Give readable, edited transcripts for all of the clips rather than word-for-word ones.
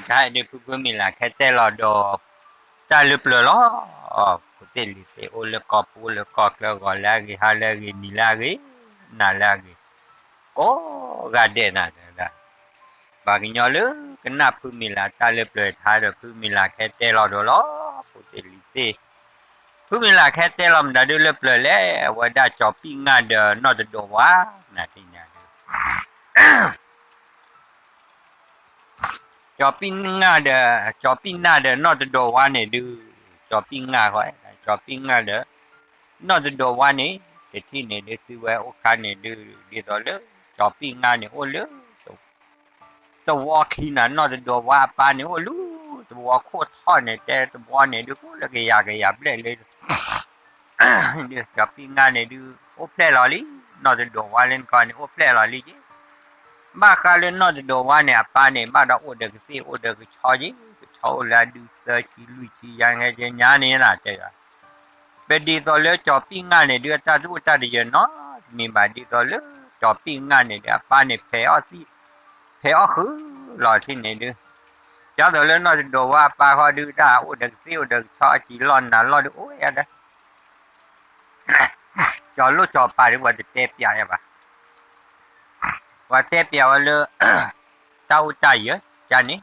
ใช่เดี๋ยวเพิ่งมีหลายแค่แต่รอดอตาลึกเลยล้ออ๋อเตลิเตโอเลกอปูเลกอกแล้วก็ลากิฮาลากินิลากินาลากิโอ้กาเดน่ะนะบางอย่างเลยก็นับเพิ่งมีหลายตาลึกเลยท้ายเดี๋ยวเพิ่งมีหลายแค่แต่รอดอล้อเตลิเตเพิ่งมีหลายแค่แต่ลำดาดูเล็บเลยแล้วว่าได้จอปิ้งงานเดอนอตโดวะนะที่เนี่ย shopping ada shopping ada not the door one do shopping ko shopping ada not the door one the thing ne de si wa o ka ne do de so le shopping ne o le to walk in not the door wa pa ne o lu to walk ko tho ne te to wa ne do ko le ke ya ble le de shopping ne do o ple lo li not the door wa len ko ne o ple lo li ba ka le no do wa ne pa ne ba da o de si o de cho ji cho la du sa chi lu chi ya nge je nya ne na te ga be di so le cho pi nga ne de ta du ta de ye no ni ba di so le cho pi nga ne de pa ne phe o si phe o khu lo chi ne de cha do le no do wa pa ho du da o de si o de cho chi lon na lo de o ya da cho lu cho pa de wa de te pya ya baว่าแต่เปียวเลยเจ้าใจเยอะจานี่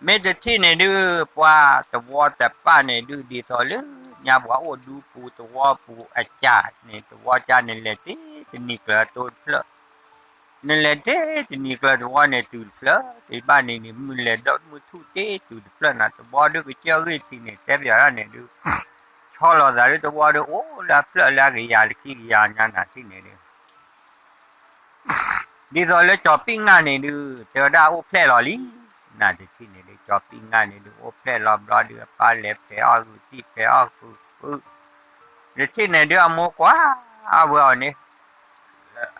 ไม่แต่ที่ในดูว่าตัวแต่ป้าในดูดีต่อเลยยาว่าโอ้ดูปูตัวปูอาจารย์เนี่ยตัวจานนี่แหละที่นี่กระตุ้นเพลนี่แหละที่นี่กระตัวเนี่ยตุ้นเพลที่บ้านนี่มือเล็ดดอกมือทุ่เตตุ้นเพลนะตัวดูก็เจ้าเรื่องที่เนี่ยแต่เปียวเนี่ยดูชอบเราแต่ตัวดูโอ้ละเพลละกี่ยากี่ยาเนี่ยนะที่เนี่ยดีซอลจอปิ้งงานนี่ดูเจอได้โอเพลลอลี่น่าจะที่นี่เลยจอปิ้งงานนี่ดูโอเพลลอบรอดูปลาเล็บเพลออกูที่เพลออกูเดี๋ยวที่นี่ดูอโมกว่าเอาไว้เอาเนี่ย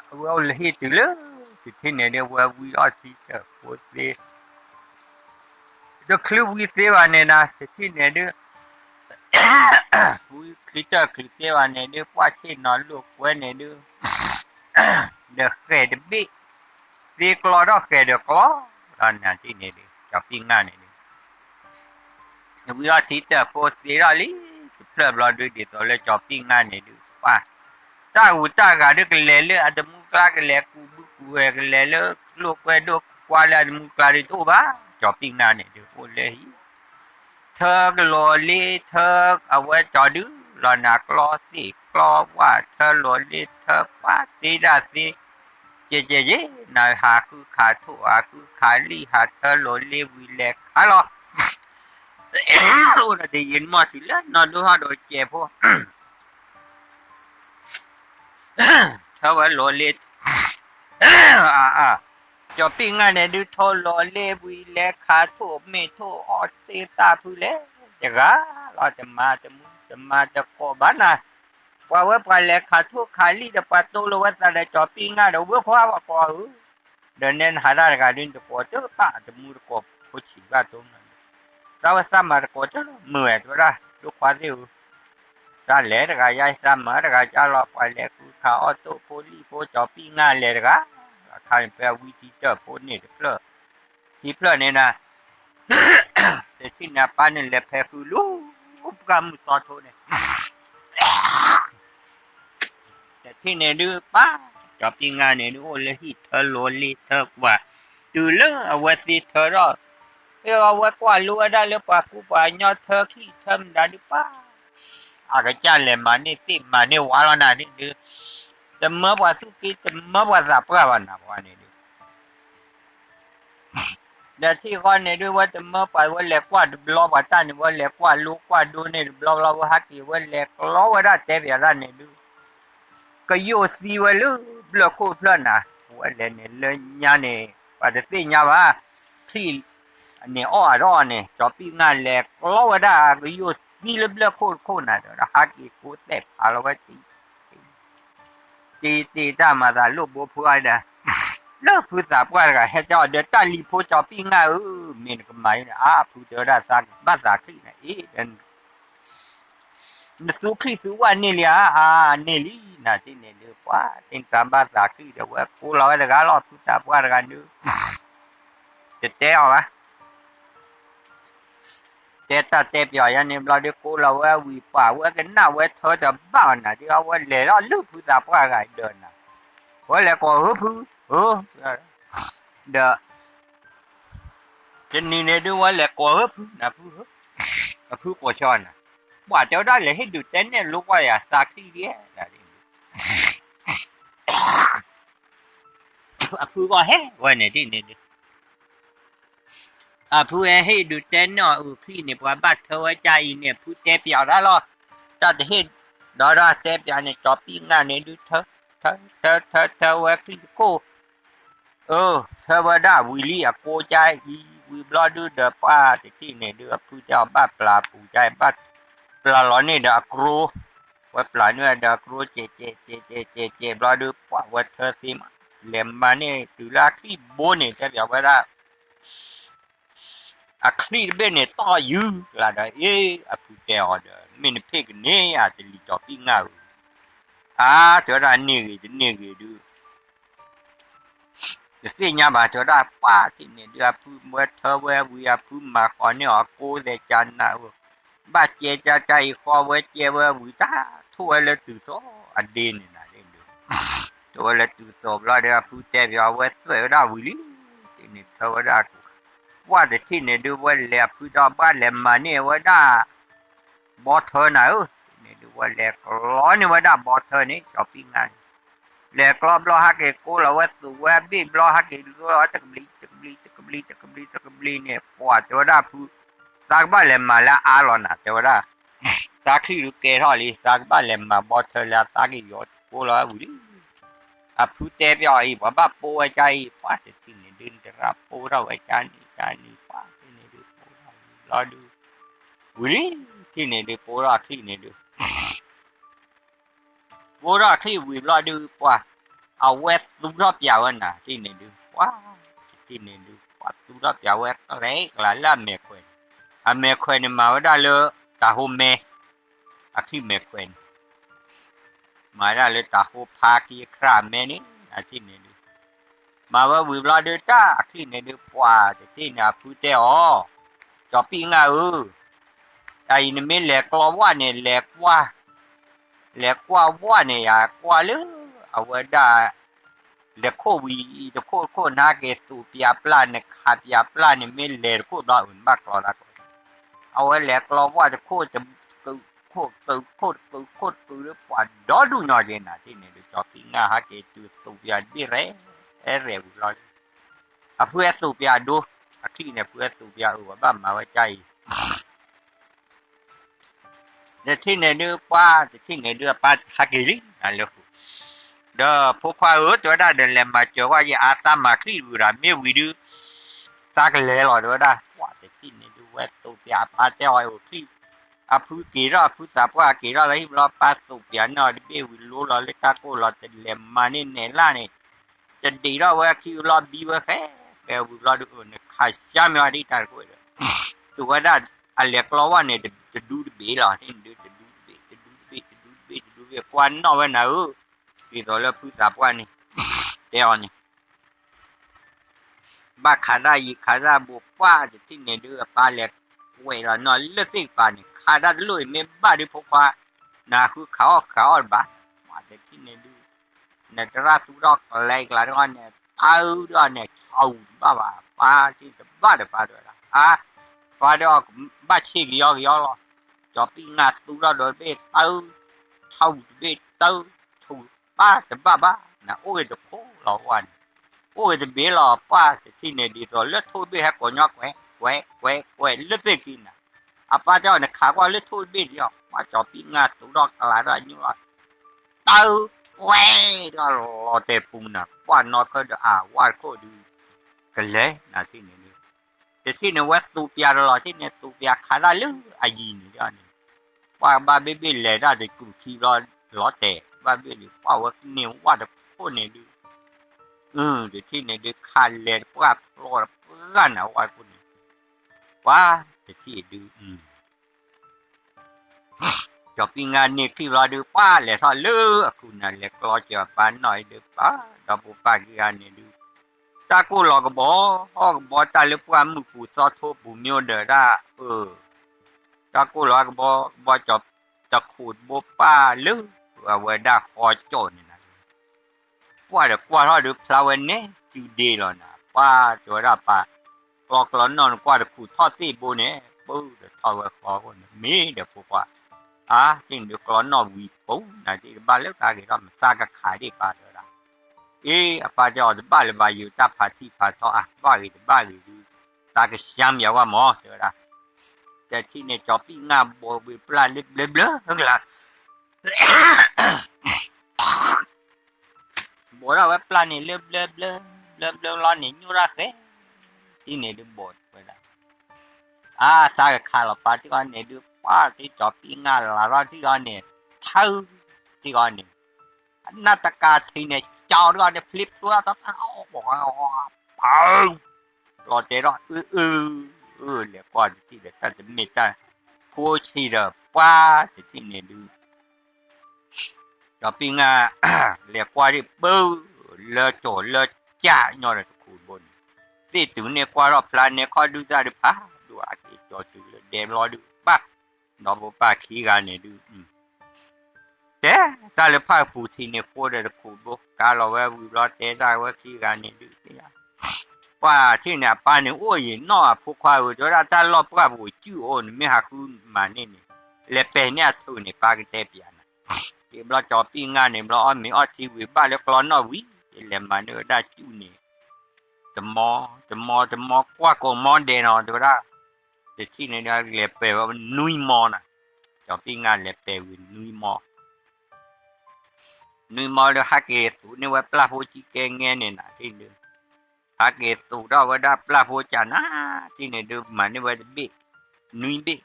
เอาเลยที่ตื่นเลยที่นี่ดูว่าวิอาทิตย์โคตรเลยดูคลิปวิเศษวันนี้นะที่นี่ดูวิคลิปคลิปวันนี้ดูว่าที่นอนลูกวันนี้ดูเด็กเกิดบิ๊กดีกลอดก็เกิดกลอตอนนั้นที่นี่ดิจับปิ้งงานนี่ดิวิอาทิตย์โพสต์ดีอะไรเพลิดเพลินดูดิตอนเล่จับปิ้งงานนี่ดิว่าถ้าอุตส่าห์การดูกันเลยอาจจะมุกลากันเลยกูกันเลยลูกไปดูกว่าแล้วมุกลาดิตัวบ้าจับปิ้งงานนี่ดิโอ้เลยเธอก็รอเลยเธอเอาไว้จอดูรอหนักรอสิกลอว่าเธอรอเลยเธอว่าตีได้สิเจนาหาคือขาถั่วคือขาลีหาเธอโลเลวิเลขาลอโอ้ได้ยินมาสิแล้วนอนดูฮะโดยเจ็บพวกเธอว่าโลเลจอปิ้งงานเนี่ยดูโทโลเลวิเลขาถั่วเมโทออเตตาพูเลจะกะเราจะโกบ้านนะว่าเว็บการเล็กขาทุกขาลีจะปัดตัวว่าจะได้จอปิ้งงานเดี๋ยวเว็บว่าว่าก่อเดินเน้นหาได้การดินตัวก่อเจ้าป้าจะมือก่อผู้ฉีกว่าตรงนั้นเราว่าซ้ำมาก่อเจ้ามือตัวละลูกควาดิวจะเล็กก็ย้ายซ้ำมาก็จะรอไปเล็กขาออโต้โพลีโพจอปิ้งงานเลยก็ขาเป็นแปลวิธีเจอโพนี่เพลที่เพลเนี่ยนะแต่ที่นับปานนี่แหละแพ้คือลูกกำมือสอดโทเนี่ยแต่ที่เนี่ยดูป้าจับปีงานเนี่ยดูโอ้เลยที่เธอโลลีเธอว่าดูเลยเอาไว้สิเธอรอเอาไว้กว่ารู้ได้หรือเปล่ากูว่าย้อนเธอขี้เธอได้หรือเปล่าอากาศเลยมานี่ติมานี่วาลนานี่ดูแต่เมื่อว่าสุกี้แต่เมื่อว่าสับกวันนะวันนี้ดูแต่ที่ก่อนเนี่ยดูว่าแต่เมื่อไปว่าเล็กกว่าล้อว่าตานี่ว่าเล็กกว่าลูกกว่าดูเนี่ยเราว่าฮักกี้ว่าเล็กล้อว่าได้เต็มอย่างนี้ดูก็โยซีวะลูบล็อกโคพลนะว่าเลยเนี่ยเลยญาเนี่ยว่าแต่ที่ญาว่าที่เนี่ยอ้อรอเนี่ยจอปีงานแหลกเราว่าได้ก็โยซีเลยบล็อกโคนะเดี๋ยวฮักกี้กูเต็มอะไรวะตีตามาตาลูกบัวพัวเด้อเลิกพูดสับว่าอะไรให้เจ้าเดี๋ยวตาลีโพจอปีงานมีนก็ไม่นะพูดเจอได้สักบ้าสักที่ไหนเดินสุขีสุวรรณนี่เลยนี่ลีนะที่นี่เลยว่าเป็นสามภาษาคือเดี๋ยวว่ากูเราได้การรอดพูดสับว่ากันดูแต่ te ao á te ta te bia ya ni bla de cô là wa wi pa wa cái nào wa thơ ta ba na đi wa le lo lu pu ta pa ga de na wa le ko hu pu de trên ni ne du wa le ko hu pu ko cho na wa cho đó là hết được tên này lúc qua sa khi đi là pu ko he wa ne đi ne pu he được tên nó khi ne qua bắt thơ cha ne pu te bia đó lo ta de hết đó ra te bia ne cho pi nga ne du thơ wa khi cô thơ wa da wi li a cô cha wi blo du de pa de khi ne du pu cha ba pla pu cha ba pla lo ne da kru wa pla ne da kru che blo du pa wa thơ sim lem ma ne du la khi bo ne te bia wa da a khi be ne to yu la da a pu te order min pig ne a de li cho pi nga cho ra ni du cái nhà bà cho ra pa thì ne du pu mo thơ wa wi a pu ma ko ne a ko de chan na ba che cha chai kho wa che wa wi ta thua le tu so a din na de thua le tu so la de pu te bia wa so da wi li thì ne thơ daว่าแต่ที่เนี่ยดูว่าแหลกคือดอกบ้านแหลมมาเนี่ยว่าได้บอเธอไหนเนี่ยดูว่าแหลกร้อนเนี่ยว่าได้บอเธอนี่จอบปีงานแหลกรอบล้อฮักเกกูเราว่าสูว่าบีบล้อฮักเกล้อตะกบลีเนี่ยปวดแต่ว่าได้พูสากบ้านแหลมมาแล้วอาร้อนนะแต่ว่าได้สากที่ลูกเกท่อลีสากบ้านแหลมมาบอเธอแล้วสากอีหยดกูเราอุ้ยพูดเตะไปอ่อยว่าบ้าปูไอ้ใจป้าแต่ที่เนี่ยดินแต่รับปูเราไอ้จานนี่ป้าที่เนี่ยดูปูรอดูอุ้ยที่เนี่ยดูปูรอที่เนี่ยดูปูรอที่วิรอดูป้าเอาเวสลุกรอบยาวน่ะที่เนี่ยดูว้าที่เนี่ยดูป้าลุกรอบยาวเวสอะไรกลายละเมฆควันเมฆควันเนี่ยมาว่าได้เลยตาหูเมฆที่เมฆควันมาได้เลยตาหูพากีครามแม่นี่ที่เนี่ยดูมาว่าวิบลาเดต้าที่เนี่ยดูกว่าที่เนี่ยพูดแต่จอปีงาไอ้เนี่ยไม่แหลกกว่าเนี่ยแหลกว่าเนี่ยกว่าเลยเอาไว้ได้แหลกโควีจะโคนาเกสูปียปลาเนี่ยขาดปียปลาเนี่ยไม่แหลกโคน้อยอุ่นมากกว่าละเอาไว้แหลกว่าจะโคจะโคหรือปอนดอดูหน่อยเลยนะที่เนี่ยจอปีงาฮะเกตูสูปียบีเร่เร็วรอเพื่อสูบยาดูที่เนี่ยเพื่อสูบยาว่าบ้ามาไว้ใจเนี่ยที่เนี่ยดูป้าที่เนี่ยดูป้าฮักกิลินั่นแหละเด้อพวกข้าตัวได้เดินเล่นมาเจอว่าอย่าอาตมาคลีดูระไม่วิดูสักเลยหรอตัวได้ว่าแต่ที่เนี่ยดูว่าสูบยาป้าเจ้าไอ้คลีผู้กี่รอบผู้สาวว่ากี่รอบแล้วรอป้าสูบยาหน่อยไม่วิรู้เราเลยตาโก้เราจะเล่นมาเนี่ยเนี่ยล่าเนี่ยจะดีแล้วว่าคิวรอบีว่าแค่แกวิรอดูเนี่ยขาดช้าไม่ได้ตาโก้เลยตัวได้อะไรก็ว่าเนี่ยจะดูดีหรอที่ดูจะดูบีควันนอกวันไหนที่ตัวแล้วผู้สาวว่านี่เดี๋ยวนี่บ้าขาได้บุกว่าจะที่เนี่ยดูปลาเล็กเวลานอนเลือดสิปลาเนี่ยขาได้ลุยไม่บ้าดิพกว่านาคือเขาบ้าว่าจะที่เนี่ยดูเนี่ยจะราสุดอกอะไรกันแล้วเนี่ยเท่าด้วยเนี่ยเอาบ้าปลาที่จะบ้าเดี๋ยวปลาด้วยละปลาเดี๋ยวบ้าชี้กี่ยอหรอจอบปีงาสุดอกโดยเบ็ดเท่าถูกป้าแต่บ้านะโอ้ยจะโค้หล่อวันโอ้ยจะเบี้ยหล่อป้าที่เนี่ยดีสุดเลือดทุ่งเบี้ยก่อนยอกแหวเลือดเบี้ยกินนะป้าเจ้าเนี่ยขาว่าเลือดทุ่งเบี้ยเดียวป้าจอบปีงาสุดอกตลาดอะไรนี่ว่าเต้าแหวก็รอเตะปุ่มนะว่านอนก็จะว่าก็ดูกันเลยนะที่เนี่ยแต่ที่เนี่ยว่าตูเปียรอที่เนี่ยตูเปียขาได้ลึกอายีนี่เดียวนี่ว่าบ้าเบี้ยเลยได้แต่กูขี่รอเตะบ้าเบี้ยว่าเนี่ยว่าแต่พวกเนี่ยดูเดี๋ยวที่เนี่ยดูคันเลยว่ารอเพื่อนนะว่าคนว่าแต่ที่ดูจบงานเนี่ยที่รอดูป้าเลยทอดเลือคุณนั่นแหละก็จะป้าหน่อยดูป้าดอกป้ากี่งานเนี่ยดู ตากูหลอกบฮอกบอตาเลยปวามือกูซอโทปูเมียวเดอด้าตากูหลอกบอจอบตะขูดบ่ป้าลึว่าเวดาคอโจนนะว่าเดกว่าทอดพลาเวนเนจูดีแล้วนะป้าตัวด้าป้ากลอกหลอนนอนกว่าเดขูดทอดซี่โบเนปูเดทอดว่าคอคนมีเดพวกว่าจริงเดกลอนนอนวีปูนะที่บ้านเล็กตาเกก็ตากะขายดีป้าเดอด้าป้าจะอดบ้านเลยบ้านอยู่ตาพาที่พาทอบ้านเลยบ้านเลยตากะช้ำอย่าว่าหมอเดอด้าแต่ที่ในจอปีงามบ่มีปลาเล็บๆนั่นล่ะบ่เราว่าปลานี่เล็บร้อนนี่ยูราเกที่นี่ดูบดไปละซากะคาลปาที่ก่อนนี่ดูป้าที่จอปีงามละรอที่ก่อนนี่เท่าที่ก่อนนี่นาตกาที่เนี่ยจอที่ก่อนนี่ฟลิปตัวซะบอกว่ารอเจรอเหลือกว่าที่เด็กตัดจะไม่ได้ผู้ชีระป้าที่เนี่ยดูจอปีงาเหลือกว่าที่เบื้อเลอโจเลอจ่ายอดทุกคนที่ถึงเนี่ยกว่ารอบพลานเนี่ยคอยดูซะดูป้าดูอาทิตย์จอดูเดมรอดูป้าน้องป้าขี้กันเนี่ยดูแต่ตาเลยป้าผู้ที่เนี่ยโคตรทุกคนบอกการเราว่าวิรอเตได้ว่าขี้กันเนี่ยดูเนี่ยว่าที่เนี่ยป้าเนี่ยโอ้ยน้อพวกควายจะได้ตลอดป้าผู้จู่โอนไม่หักคุณมาเนี่ยเลเปเนี่ยทุนเนี่ยป้าก็เตะเปียนะเดี๋ยวเราจอปีงานเนี่ยเราอ้อมมีอ้อทีวีบ้านแล้วกลอนน้อวิเลมันเนี่ยได้จู่เนี่ยจะมอกว่าก็มอเดนอนตัวละแต่ที่เนี่ยเลเปว่ามันนุยมอนะจอปีงานเลเปวินุยมอเลยฮักเกสุเนี่ยว่าปลาผู้จีเกงเงี้ยเนี่ยนะที่เดียวฮักเกสุเราว่าได้ปลาผู้จานะที่เนี่ยดูมันเนี่ยว่าบิ๊กนุยบิ๊ก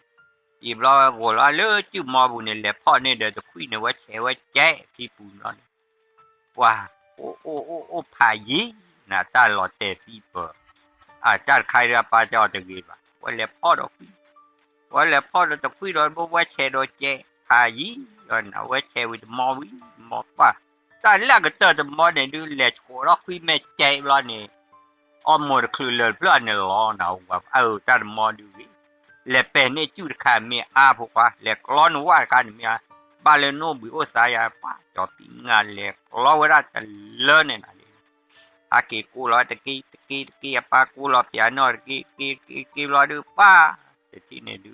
อีบเราโกเราเลือจู่มอบุเนี่ยแหละพ่อเนี่ยเดี๋ยวจะคุยเนี่ยว่าแฉว่าแจ๊ที่ปูนเราเนี่ยว่าโอ้พายีน่ะตาหลอดเตะปีเปอร์จานใครเรือปลาจะเอาตะกี้ป่ะว่าแล้วพ่อเราคุยว่าแล้วพ่อเราจะคุยเราบอกว่าแฉโดนแจ๊พายีเอาไว้แฉวิดมอวิมอป่ะตาแรกก็เจอจะมอเนี่ยดูแหละโชว์เราคุยแม่แจ๊เราเนี่ยอ้อมหมดคือเลยเพื่อนเนี่ยล้อหนาวแบบตามอดูวิและเป็นเนี่ยจุดขามีพวกว่าและกล้อนว่ากันมีบาเลโนบิโอสายป้าจอปีงานและเราเวลาจะเลิศเนี่ยนะaki kulo teki apa kulo piano ki lo du pa teti ne du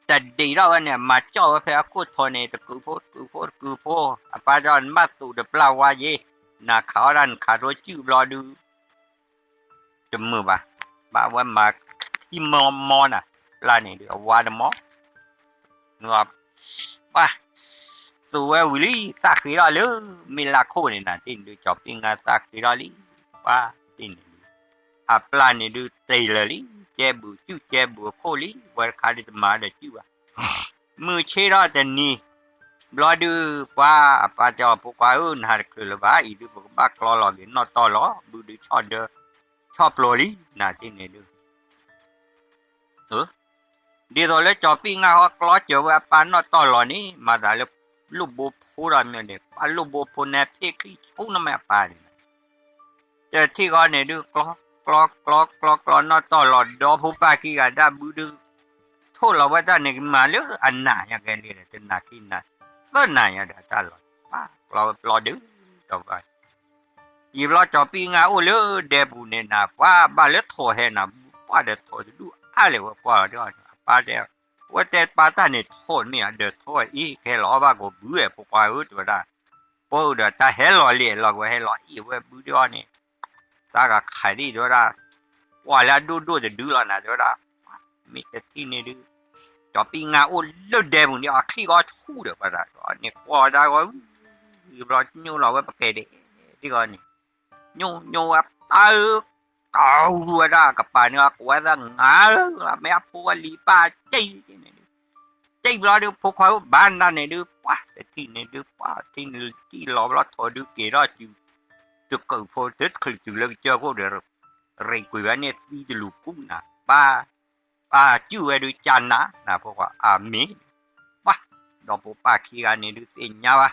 tadi lo ne ma cho pe aku thone te ku po apa jon masu de plawa ye na kharan kharo chu lo du temu ba wa ma ti mo na la ne du wa de mo ngap baตัววิลีสักทีละเลยมีลาโคเนี่ยนะที่ดูจอบที่งานสักทีละลิว่าที่นี่ปลาเนี่ยดูเตยเลยเจ็บบูโคลิวันขาดิมาเด็ดจู่มือเชื่อแต่นี่รอดูว่าป้าจอพวกว่าหาคือละบ้าอีดูพวกบ้าคลอหลอกเห็นนอตอล้อดูชอบโปรลินะที่นี่ดูดีตัวเล็กจอบปีงาเขาคลอเจอว่าป้านอตอล้อนี้มาได้เลยลูกโบพูดอะไรเนี่ยปลาลูกโบพูนเนี่ยพี่คู่น้ำแม่ปลาเนี่ยแต่ที่ก่อนเนี่ยดูกลอกนอตลอดดอผู้ปลาขี้กันได้บูดูโทษเราว่าได้เนี่ยมาเรื่องอันหนาอย่างเงี้ยเลยจะหนักกินนะก็หนาอย่างเดียวตลอดป้าเรารอดูต่อไปยีบเราจอปีงาโอ้เลือเดบุเนี่ยนะว่าบ้านเลือโถเห็นนะป้าเดือดโถจะดูอะไรวะป้าเดี๋ยวป้าเดี๋ยวว่าแต่ป้าตาเนี่ยโทษเนี่ยเดือดโทษอีแค่ล้อบ้าก็เบื่อพวกว่าตัวได้พวกเดือดตาเฮล้อเลี้ยหลอกว่าเฮล้ออีว่าเบื่อเนี่ยตาก็ขายดีตัวได้ว่าแล้วดูจะดูแล้วนะตัวได้มีแต่ที่นี่ดูจอปีงาโอ้เลือดเดบุเนี่ยขี้ก็ทู่เดือดป้าได้เนี่ยว่าได้ก็เราโย่เราว่าปากเกดที่ก่อนนี่โย่อ่ะตาkau ada kapanya aku ada ngal me apu ali pa cai bla du pokok banda ne du pa ti ne du pa ti lo lo tho du ke ro tu ku pho tet khul tu le cho ko de re ku ba ne ti lu ku na pa chu e du chan na pokok mi pa do po pa ki ga ne du ti nya ba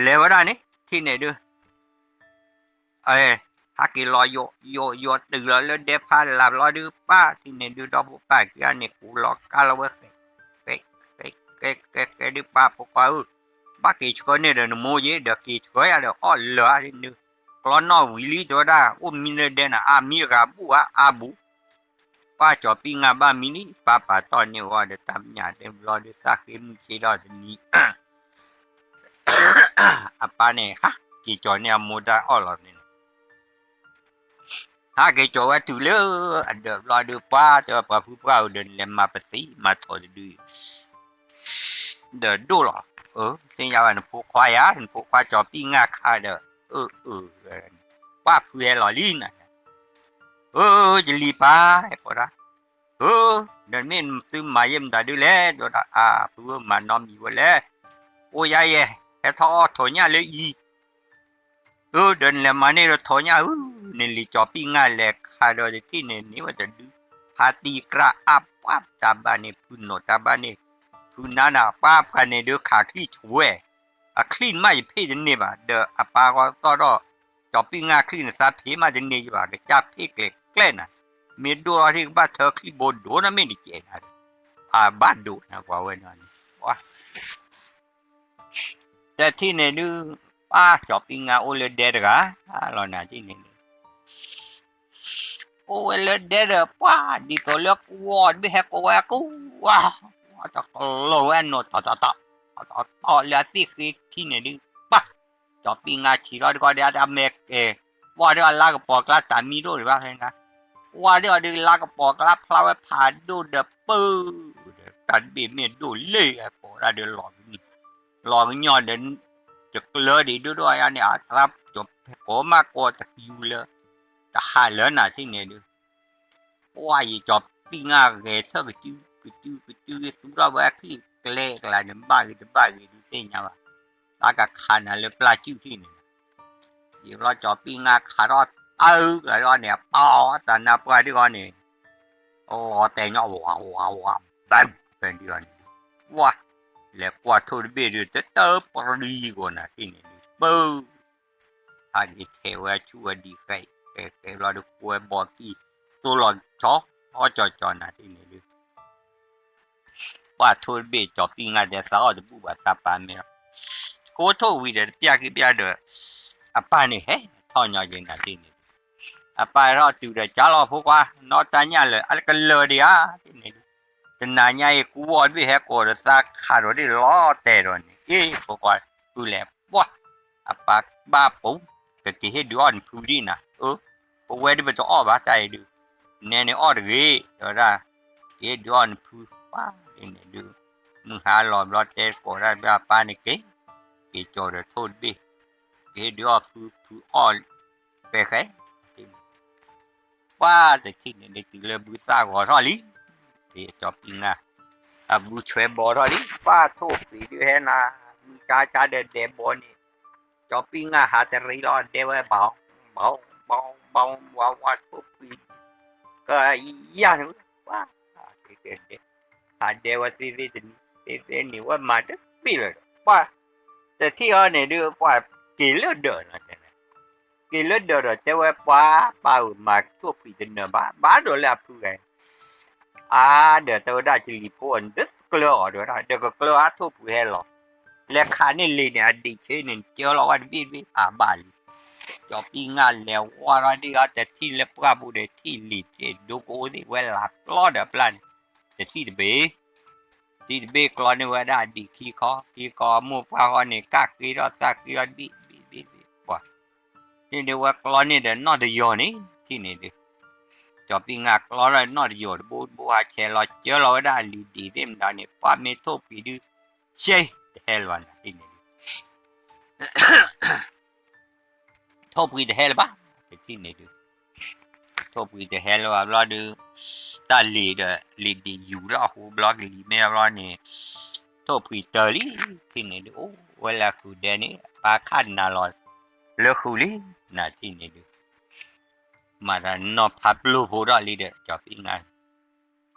เลวได้นี่ที่ไหนดูฮักกี้รอโยตื่นแล้วเดี๋ยวพาหลับรอดูป้าที่ไหนดูดอกป้ากี่นี่กูรอกาลเว้ยเกดูป้าพวกป้าป้ากี่คนเนี่ยเดี๋ยวโมยเดี๋ยวกี่คนอะเดี๋ยวอ๋อเหลือที่นี่กลอนนอวิลีตัวได้มีเนเดนอามีกับบัวอาบูป้าจอปิงอาบ้ามินิป้าตอนนี้ว่าเดี๋ยวทำยาเดี๋ยวรอเดี๋ยวสักทีมึงคิดได้ที่นี่ป้าเนี่ยฮะกี่จอเนี่ยโมได้อ๋อหรอเนี่ยถ้าเกิดจว่าตุเลือเดี๋ยวรอดูป้าจะป้าผู้ป้าเดินเล่นมาปฏิมาถอดดูเดี๋ยวดูหรอสิ่งอย่างนั้นพวกควายพวกควายจอปิงอาคาเด้อป้าเพื่อหล่อลีน่ะจะรีป้าไอ้คนละเดินไม่ตื่นมาเยี่ยมตาดูแลตัวละเพื่อมานอนอยู่แล้วโอ้ยยัยไอ้ท่อถอยเนี่ยเลยอีเดินแล้วมาเนี่ยเราถอยเนี่ยนี่ลีจอปิงาเล็กคาร์ดอที่นี่ว่าจะดูพาตีกระอับปั๊บตาบ้านนี่พูนโนตาบ้านนี่พูนนาปั๊บกันเนี่ยเดือขาคลีช่วยคลีนไม่เพ่จะเนี่ยบ่เดือป้าก็ต่อรอจอปิงาคลีนซาเพ่มาจะเนี่ยบ่ก็จับเพ่เกล็ดเกล็ดน่ะมีดูอะไรบ้าเธอคลีบนโดนไม่ได้เจนะบ้านดูนะกว่าเว้ยนั่นว้าแต่ที่เนี่ยดูป้าจอปิงาโอเลเดร์กะเราหน้าที่นี่โอเลเดอร์ป้าดิตัวเล็กวอดไม่ให้กูแวกูว้าจะโลเอนโนต่อเลือดสิที่เนี่ยดูป้าจอปิงาชีรอดก็เดี๋ยวจะเมกว่าเดี๋ยวลากปอกลาตามีรู้หรือเปล่าเห็นนะว่าเดี๋ยวลากปอกลาพลาวผ่านดูเดือปื้อตัดบีบเนี่ยดูเลยไอ้ปอเดี๋ยวหลอกนี่หลอกย้อนเดินจะเกลือดีด้วยอันนี้ครับจบโกมากกว่าตะคิวเลยแต่หายเลยนะที่เนี่ยดูว่าอีจบปีงาเกเธอก็จื้อสุดแล้วที่เกล้กลายเป็นบ้าดูเส้นยังวะตากขันอะไรปลาจิ้วที่นี่ยิ่งเราจบปีงาขารอดอะไรก็เนี่ยปอแต่นับไปดีกว่านี่โอ้แต่เนาะว้าวแบบเป็นเดือนว้าแล้วกว่าทุนเบี้ยดูจะเติบปรีกว่านะที่นี่ปื้ออันนี้เทวะชั่วดีใครเราดูกลัวบอกที่ตัวหลอนช็อกจอนะที่นี่ดูว่าทุนเบี้ยจบปีงานเดี๋ยวสาวจะพูดว่าตาปานเนี่ยโคตรวิเดียเปียกเด้อป้านี่เฮ้ท่อนยอยังนะที่นี่ป้าเราดูเดี๋ยวจ้าเราพูดว่านอตาเนี่ยเลยอะไรกันเลยดิที่นี่แต่นายยังกูวอดวิเหกอร์สักขาร์ดล้อเตอร์นี่พวกว่าดูแลว้าป้าบ้าปุ๊บก็ที่เห็นดูอันพูดดีนะพวกเวทีมันจะอ้อบ้าใจดูเนี่ยอ้อเลยเดี๋ยวนะเห็นดูอันพูดป้าเนี่ยดูมึงหาหลอมรอเตอร์ก็ได้บ้าป้านี่เก๋จอดโทษบีเห็นดูอันพูดอ้อไปแค่ว่าแต่ที่เนี่ยเด็กตื่นเลยบุษากว่าทอลีจอบปิงบูช่วยบอทอลีป้าโทษสีด้วยนะจ้าเด็ดบอนี่จอบปิงหาแต่รีรอเดี๋ยวเบาว่าทุกปีก็ยังว่าเด็ดหาเดี๋ยวสิเด็ดนี่ว่ามาจะปีเลยว่าแต่ที่เนี่ยดูว่ากี่เลือดเดินอะไรกี่เลือดเดินแต่ว่าป้ามาทุกปีจนเนบ้าโดนแล้วพูดไงเดี๋ยวตัวได้จะรีพอร์ตดิสกลอเดี๋ยวก็กลัวทุบหัวหรอกแล้วขานี่เลยเนี่ยดิเช่นเจ้าเราวันบีบาลีจบปีงานแล้วว่าเราดีก็จะที่เล็บกาบูเดที่ลีเจดูโก้ดิเวลากลอดพลันจะที่เบกลอนี่ว่าได้ดีขี้คอมูพาคอนี่กักกี่รอสักกี่รอบีว่านี่เดี๋ยวว่ากลอนี่เดี๋ยวนอดยอนี่ที่นี่ดิจอบปีงากลอร์นอดยอดบูอาเชลเจอเราได้ลีดีเต็มดานี่ป้าเมโทปีดูเชเฮลวันที่นี่ทบกีเฮลบ้าที่นี่ดูทบกีเฮลว่าเราดูตาลีดีอยู่แล้วหูบล็อกลีไม่เราเนี่ยทบกีเตอร์ลีที่นี่ดูเวลาคูเดนี่ปาขันนาลอเลือกคูลีน่าที่นี่ดูมาแต่นอพับลูพูดอลีเดจอบปีงาน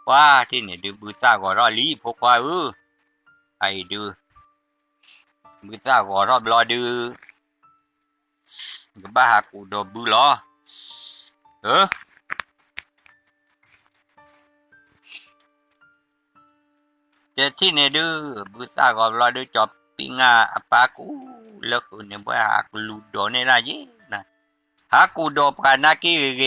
ว่าที่นี่ดูบูซ่าก็รอลีพวกว่าไอ้ดู มือซ่าก็รอบรอดูก็บ้าหากูดอบูรอเจอที่เนี่ยดูมือซ่าก็รอดูจอบปิงาปากูเลิกเนี่ยบ้าหากูลูดอเนี่ยละยี่นะหากูดอปานากีเก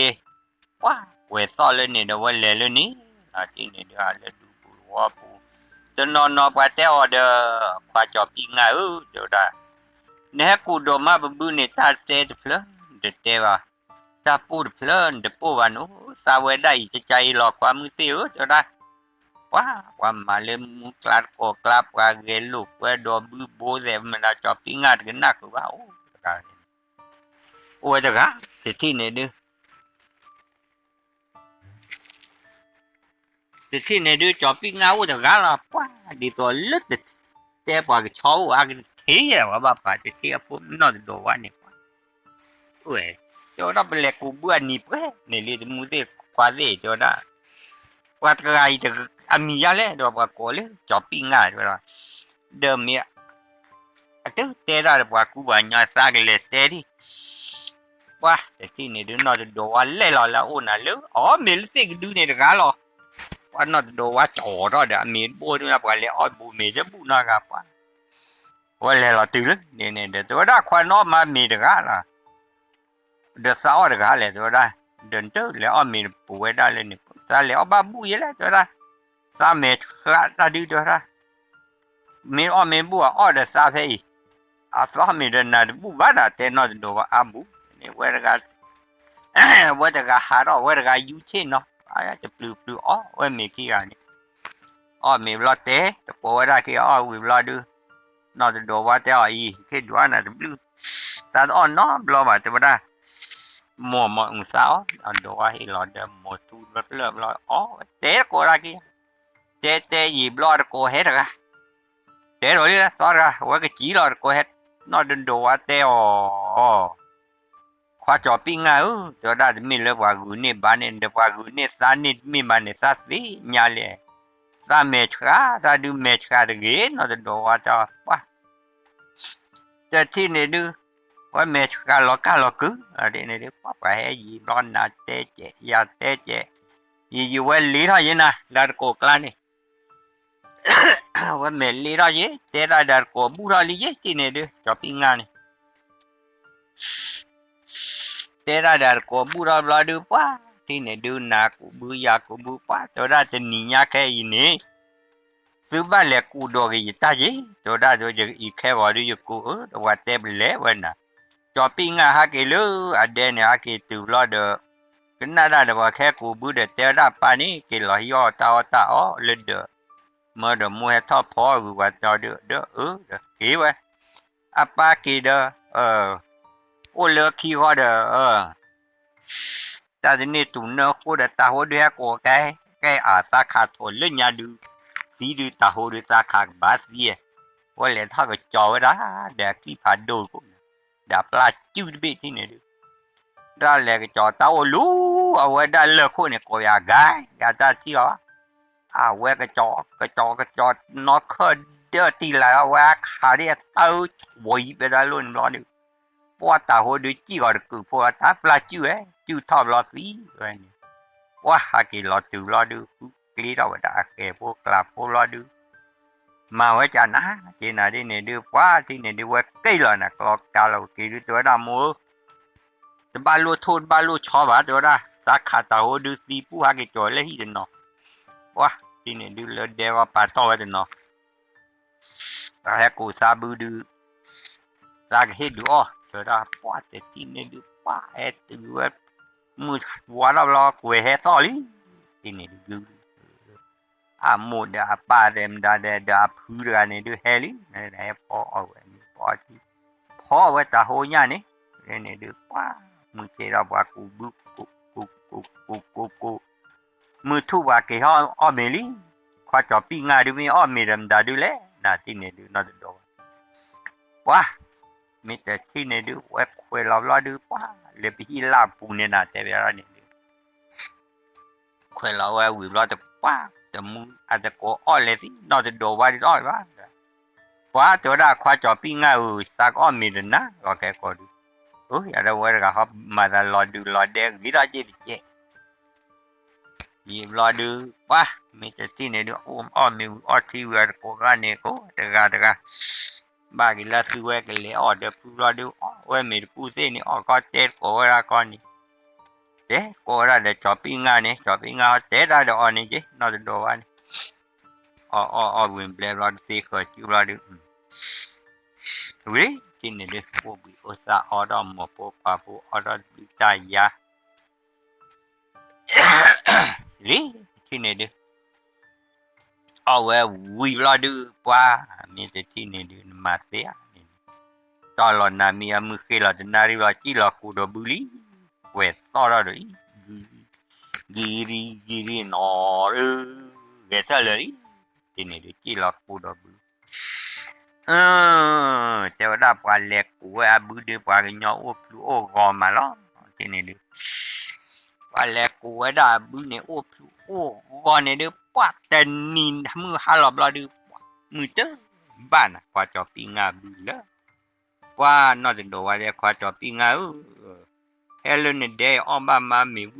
ว้าเวซ้อเลยเนี่ยเดี๋ยววันเลยเลยนี่นะที่เนี่ยเดี๋ยวเลยดูกูว่าปูจะนอนปาเตอเดอปาจอบปิงาเดี๋ยวได้เนี่ยกูดอมาบุเนี่ยตาเตะเพลเด็ดเตะว่าตาปูเพลนเด็ดปูวันโอ้สาวได้จะใจหลอกความมือเสียเดี๋ยวได้ว้าความมาเลยมุกลาดโกกลับว่าเกลูกว่าดอบูโบเดมันจอบปิงากันนักว่าโอ้โอ้ยจังอะเสียที่เนี่ยดูเสียที่เนี่ยดูจอบปิงาว่าจังอะล่ะว้าดีตัวลึกเด็ดแต่พอก็ชอบว่ากันเที่ยวว่าป่าจะเที่ยวผมนอนตัววันนี้โอ้ยเจ้าเราเป็นเล็กกูเบื่อนี่เว้ยเนี่ยเรียนมือเสียกว่าเสียเจ้าได้ว่าไงจะอามีอะไรเดี๋ยวว่ากูเลยจอบปิงาเวลาเดิมเนี่ยแต่เตะได้ว่ากูว่าเนี่ยสักเลยเตะดิว้าแต่ที่นี่ดูนอนตัววันเลยล่ะโอ้น่ะเลยอ๋อมีเสียดูเนี่ยกันหรอว่านอนตัวว่าจ่อเราเดี๋ยวมีบูดูนะว่าเลยอ้อยบูมีจะบูนะกับว่าเลยเราตื่นเนี่ยเดี๋ยวตัวได้ควานอมามีเด็กอะไรเดี๋ยวสาวเด็กอะไรตัวได้เดินเจอแล้วอ้อมีปูไว้ได้เลยนี่แต่แล้วบ้าบูยังไงตัวได้สามเมตรละตาดีตัวได้มีอ้อมีบัวอ้อเดือดสาเฟียอาสามีเดินนาบูบ้านอ่ะแต่นอนตัวว่าอาบูนี่ว่าเด็กว่าเด็กหาเราว่าเด็กยูเชนเนาะอาจจะปลื้มอ้อว่ามีกี่อันนี่อ้อมีรถเตะแต่ปูไว้ได้กี่อ้อวิบลอดูนอนตัวว่าแต่อ้ออีแค่ดูอันน่ะปลื้มแต่อ้อน้อรอมาตัวได้mùa mùa sáu ở đồ hay là đợt mùa thu rất là ó té cô ra kia té gì lo cô hết rồi té rồi đó to ra với cái chỉ lo cô hết nó đừng đồ á té khoa trò pin ngà cho ra thì mình lấy qua gửi nè bán nè được qua gửi nè san nè mình bán nè sát tí nhà lệ ra mẹ khá ra đưa mẹ khá được ghế nó đừng đồ á cho quá cho thì này đưaว่าเมชกาลอกาลอกุอะไรเนี่ยป้าไปให้ยีร้อนนาเตเจยาเตเจยีอยู่ว่าลีร้อยนะดาร์โกกลานี่ว่าเมลีร้อยเตระดาร์โกบูราลีเจที่เนี่ยดูจอปิงานี่เตระดาร์โกบูราบลาดูป้าที่เนี่ยดูนากูบูยากูบูป้าตัวได้จะหนียาแค่ยีนี่ซื้อบ้านเล็กกูดอกยีตาจีตัวได้ตัวจะอีแค่ว่าดูอยู่กูว่าเตบเล่วันน่ะจอปิงาฮักเอลูอเดนฮักเอตูลอเดก็น่าได้ว่าแค่กูบูเดเตระปานี่กิลอยอตาตาอ๋อเลเดเมื่อเดมัวทอพอกูว่าจอเดเดกี่วะอาปากีเดโอเลคีฮอเดแต่ทีนี้ตุนเนอคูเดตาหัวเดียกูแกอาสาขาทนเล่นยาดูสีดูตาหัวดูสาขาบาสีว่าเลยถ้าก็จอไว้ละเด็กที่ผ่านดูกูดาปลาจิ้วดิที่เนี่ยดูได้เลยก็จอตาโอลูเอาไว้ได้เลิกคนเนี่ยก็อยากได้อยากได้ที่ว่าเอาไว้ก็จอนอกเดือดตีแล้วว่าขาเดียเต้าช่วยไปได้ล้วนร้อนดูเพราะตาหัวดูจี้ก็คือเพราะตาปลาจิ้วทอดรอสีอะไรเนี่ยว่าหากินรอดูรอดูกลีเราได้แก่พวกกลับพวกรอดูมาไว้จานะที่ไหนที่เนี่ยดูว่าที่เนี่ยดูว่ากี่เลยนะก็กาเรากี่ดูตัวดำมือแต่บาลูทูนบาลูชอบอ่ะตัวได้สักขาตัวดูสีผู้หากิจเลยที่เนาะว่าที่เนี่ยดูเลยเดี๋ยวป่าต่อไว้เนาะแต่ให้กูซาบูดูสักเห็ดดูอ๋อตัวได้ว่าแต่ที่เนี่ยดูว่าเห็ดตัวมือว่าเรากูเห็ดต่อเลยที่เนี่ยดูอาโมดาปาเรมดาเดาพูดกันเนี่ยดูเฮลิเนี่ยพอเอาไว้พอที่พอไว้ตาหัวเนี่ยเนี่ยดูว่ามือเจราว่ากูบุกูมือทุบว่าเกี่ยวอ้อเมลี่ข้าจอปีงาดูมีอ้อเมรมดาดูเลยน่าที่เนี่ยดูน่าจะดูว่ามีแต่ที่เนี่ยดูเว็บคุยเราดูว่าเลยไปที่ลาปูเนี่ยน่าแต่เวลาเนี่ยคุยเราว่าวิบเราจะว่าแต่มึงอาจจะโกอ้อเลยสินอกจากโดว่าดีร้อยว่าพอ quá chỗ đó khoa cho pin ngà sao có mình nè rồi cái có được ở đâu vậy cả hop mà là lo đen nghĩ ra chứ gì lo được quá mình chỉ tin này được mình thì về có cái này có được ra ba cái là thứ về cái lẽ được lo được về mình phụ thế này có tết có ra con này thế có ra để cho pin ngà này cho pin ngà tết ra được này chứ nó được đồ ăn mình play lo được khỏi chú lo được really tin này được có bị osa order một bộ papu order bị tai ya really tin này được we lo được qua mình sẽ tin này được mà thế tao lo na mi amu khi lo na ri lo chỉ lo cụ đồ buli quẹt to ra rồi giri nó ghét saoเลยtin này được chỉ lo cụ đồ buli theo đó qua lẹ của abu đưa qua cái nhỏ ô gò mà lo tin này được qua lẹ của đó abu này ô gò này được quá tên nhìn mưa hà lọp lo được mưa tớ bạn qua cho pin abu đó qua nó được đồ qua qua cho pin abu hello này đây Obama mình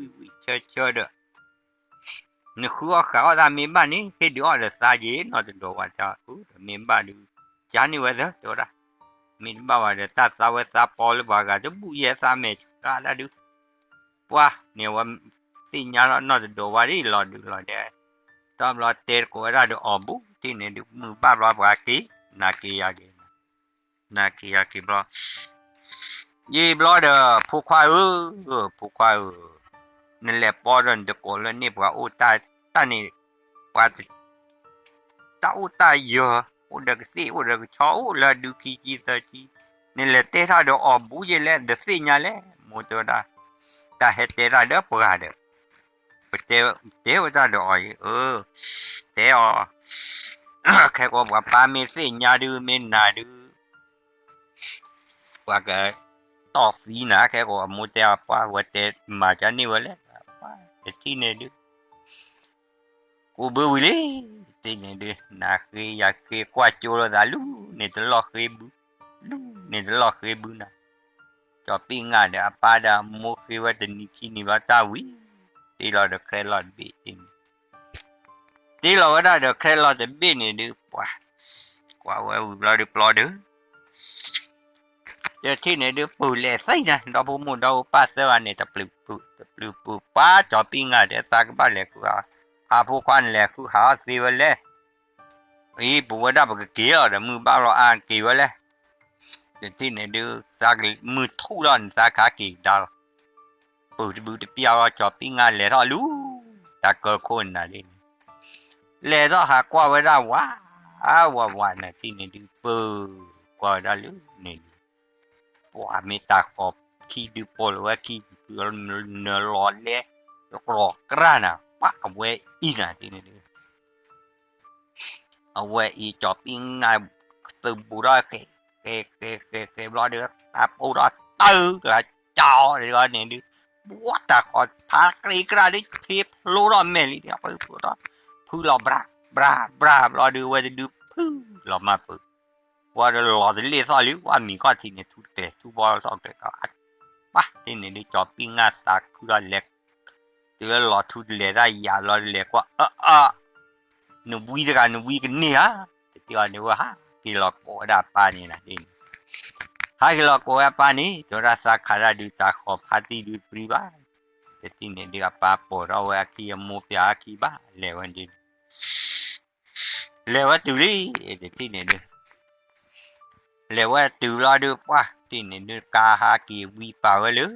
chơi được nếu khó khảo ra mình bạn ấy cái điều là sao gì nó được đồ qua cho mình bạn được chán như vậy đó chỗ đó mình bảo là ta sao vậy sao Paul bảo cái đó bùi sao mẹ ta đã được qua nếu mà tin nhá nó được đồ qua đi lo được lo đấy tóm lo tết của ra được ở bút thì này được mười ba lo qua ký na kia kì blo gì blo được phụ khoa nên là bỏ ra được cổ lên này bảo ô ta này qua ta ô ta giờ udah kesi udah kacau lah du kiki saji nilai tera do abu je le desinya le motor dah tak hetera dah apa ada te do ai te kai ko apa mesinya du mena du wa cái to phi na kai ko motor apa wa te macam ni wala apa te ne du ko beli này đi na khi qua chỗ là đã lúc này tôi lo khi bự nè cho pin ngà để apa đã mua khi vào tình khi này vào tao quý thì lo được khai lo bị thì lo đã được khai lo đến bên này được quá lo được giờ khi này được bự lẹ say nè đâu bố mua đâu ba giờ anh này tập bự quá cho pin ngà để sao cái ba lẹ của phụ quan lẹ khu hảo gì vậy lẹ ý bố đã cái kia rồi mưa bao lo ăn kỳ vậy lẹ để tin này đưa ra cái mưa thu đòn ra cả kỳ đó bự được piao cho pin ngà lẹ đó lú ta cơ khôn là đi lẹ đó hạ qua với ra quá này tin này đưa bự qua ra lú này quá mê ta khop khi đưa pol qua khi nó lo lẹ lo ra nào quá quê in là thế này quê y cho pin ngay từ bù đó cái lo được áp bù đó tư là cho rồi này đi quá ta khỏi phá cái ra đi thiệp lô đó mẹ đi theo bù đó phu lo bra lo được về được phu lo mà phu qua rồi lo đến lấy sao lưu qua mình có thì này thu bao sao cái cả quá thế này đi cho pin ngay ta cứ là lẹ thì lo thu lẹ ra ya lo lẹ quá nó vui cái nè thì nó ha thì lo có đã pa này nè hai cái lo có pa này cho ra sa khara đi ta khó hati đi priva thì này đi apa po ra wa ki mo pya ki ba lẹวันđi lẹ wa tu đi thì này đi lẹ wa tu lo được quá thì này đi ca ha ki vi pa wa lu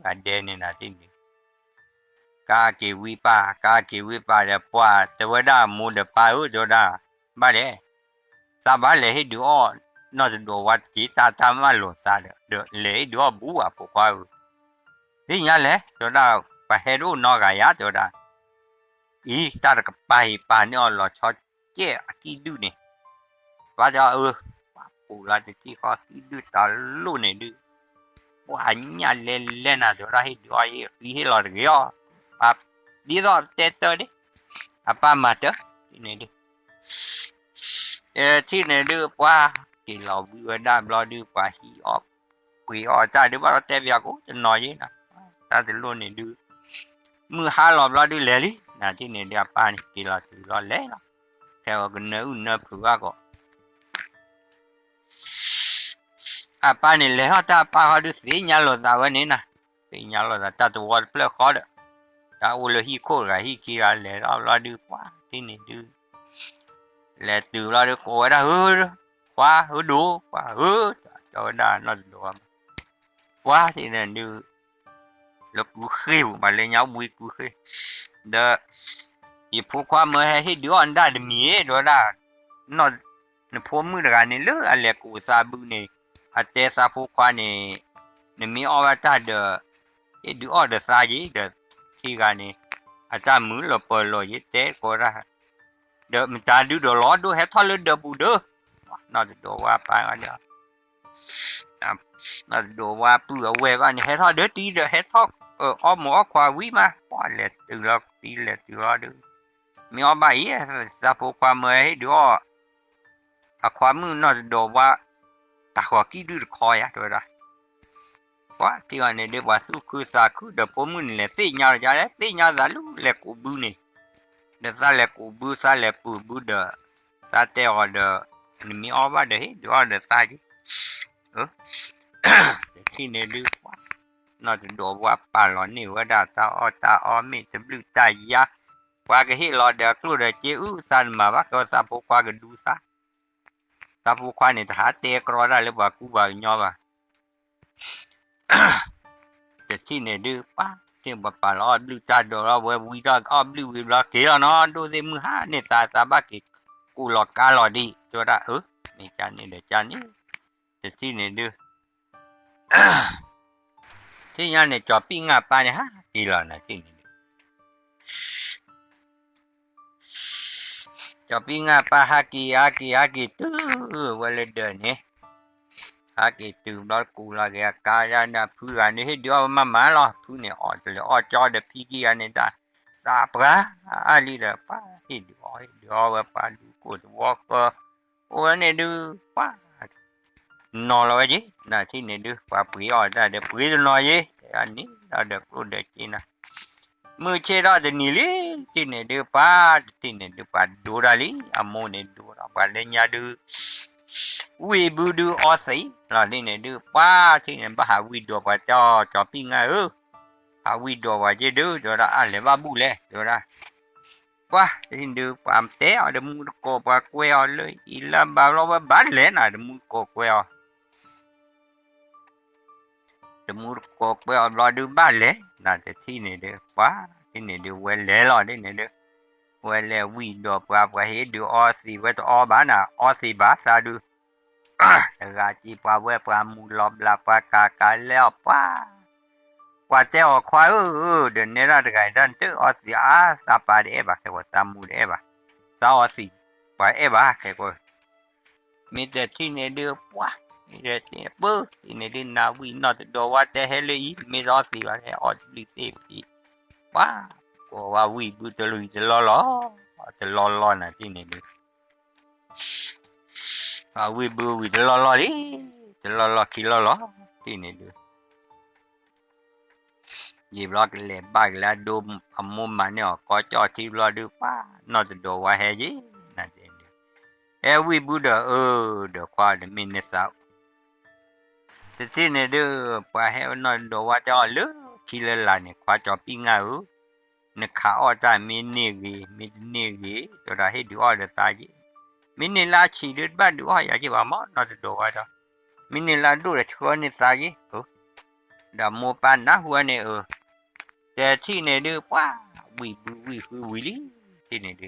ada này là thì cá kỳ vi pa để qua tôi đã mua được pa ở chỗ đó ba lẽ sao ba lẽ hết đứa nóจะดูว่าจีตามาหลงซาเด้อเลยดูบัวปกว่านี่ยังเลยchỗ đóไปเฮดูนอกายาchỗ đóอีตาก็ไปเนี่ยเราชอบเจ้าที่ดูนี่ว่าจะปูเราจะที่เขาที่ดูตาลุ่นนี่ดูว่าเนี่ยเล่นนะchỗ đóให้ดูให้เราเรียđi rồi tết tới đi apa mà chứ thì này đi thì này đưa qua kỳ lò vừa đam lo đưa qua hi ọp quỷ ọ ta đưa bao tè việc cũng chân nói vậy nè ta thì luôn này đưa mưa hai lò lo đưa lẻ đi nè thì này đẹp pa này kỳ lò từ lo lẻ nó theo cái nỡ phử qua có à pa này lẻ họ ta pa họ đưa xí nhà lò ta vậy nè xí nhà lò ta tụi họ plei khó được ta u lơ hi cô ra hi kia lẻ lo đưa quá thì này đưa lẻ từ lo đưa cô đã hư quá hư đủ quá hư cho đã nó đủ quá thì là như lúc cú khiêu mà lên nhau bùi cú khiêu đó thì phụ khoa mới hay đứa anh đã được mía đó là nó phụ mưa được anh lỡ anh lẽ cú sa bự này à té sa phụ khoa này này mía ở ta được cái đứa ở được sa gì được khi cái này à ta mưa là bờ lội với té có ra được mình ta đứa đồ lót đứa hết thôi lên được bù đứa nó được đồ qua phải anh đó nó đồ qua bữa về và hết thôi đứa tí được hết thôi ở mỗi khoa quý mà quá lẹ từ lo tí lẹ từ lo được mình ở bảy ra phố khoa mới đứa à khoa mưa nó đồ qua ta khoa kỹ đứa khỏi á rồi đó quá thì anh này để qua su cứ sa cứ được phố mưa lẹ tí nhau ra lẹ tí nhau ra lúc lẹ cụ bự này để ra lẹ cụ bự sa lẹ bự được sa teo được mình ở ba đấy đứa được sa chứ khi này đưa quá nóจะดูว่าป่าหลอนนี่ว่าดาตาอ้อมีจะบลูตายยาว่าก็ให้รอเด็กรู้เด็กเจ้าสันมาว่าก็ซาพกว่าก็ดูซะซาพกว่านี่ถ้าเตะกรอได้หรือว่ากูบ่าวย่อว่าแต่ที่เนี่ยดื้อป้าเสียงป่าหลอนบลูตาดูเราเว้ยวิจารณ์อ้อบลูวิลาเกล้อเนาะดูสิมือห้าเนี่ยซาบ้ากิกูหลอกกาหลอดีจวดมีจานนี่เดี๋ยวจานนี้แต่ที่เนี่ยดื้อที่ยันเนี่ยจอปิ้งอ่ะปาเนี่ยฮะดีแล้วนะที่นี่จอปิ้งอ่ะปาฮากิตื้อวันละเดือนเนี่ยฮากิตื้อรอกูละแกกาญาณผู้อันนี้ให้เดี๋ยวมาหรอผู้เนี่ยออดเลยออดจอเด็กพี่กี้อันนี้ตาซาปะอะไรเด้อป้าที่เดี๋ยวว่าป้าดูกูจะวอล์กโอ้เนี่ยดูป้านอนแล้วจีน่ะที่นี่ดูป้าปุ๋ยออดได้เดี๋ยวปุ๋ยจะนอนจีอันนี้เราเด็กรู้เด็กจีนะมือเชื่อเราจะนี่เลยที่นี่ดูป้าที่นี่ดูป้าดูได้เลยอามูนี่ดูเราป้าเล่นยาดูวิบูดูออสิเราที่นี่ดูป้าที่นี่ป้าหาวิดูป้าจอปิ้งอ่ะหาวิดูว่าจะดูเดี๋ยวเราอะไรว่าบุเล่เดี๋ยวเราquá thì được làm té ở đây mua cổ và queoเลยอีลาบ่าวเราว่าบ้านเล่นอ่ะเดี๋ยวมูโกแควเดี๋ยวมูโกแควรอดูบ้านเล่นน่าจะที่นี่เด้อว้าที่นี่เด้อเวลเล่รอที่นี่เด้อเวลเล่วีดอกว่าเฮ็ดดูออสีว่าตัวอบ้านน่ะออสีบ้าซาดูราจีปาเวปามูลอบลาปากาแล้วป้ากว่าเจ้าควายเดินเนี่ยเราได้กันดันเตออสิอาซาปาเดบะแค่ว่าตามูเดบะซาอสิไปเอบะแค่ก็มีแต่ที่เนี่ยเดือปวะมีแต่ที่เปื้อที่เนี่ยดินนาวีนอตโดว่าแต่เฮลีมีซอสิว่าแค่อสิเซฟีว้าก็ว่าวีบุตรลุยจะล้อนะที่เนี่ยดิวีบุยจะล้อดิจะล้อคิล้อที่เนี่ยดิยีบล็อกเล็บบ้าแล้วดูอมุมมันเนี่ยก็จอที่รอดูป้านอจะดูว่าเฮจีนั่นเองเอวิบูดเดอควาเดมินเนสาวแต่ที่เนี่ยดูป้าเฮวนอดูว่าจอลึกคิดละเนี่ยควาจอปิ้งอ่ะเนี่ยขาออดมีนี่กีตัวเราให้ดูออดตายมินเนลาชีดูบ้านดูว่าอยากจะว่ามอนอจะดูว่าจอมินเนลาดูเลยชวนเนี่ยตายดามูปานนะหัวเนี่ยแต่ที่เนี่ยดูว่าวิลีที่เนี่ยดู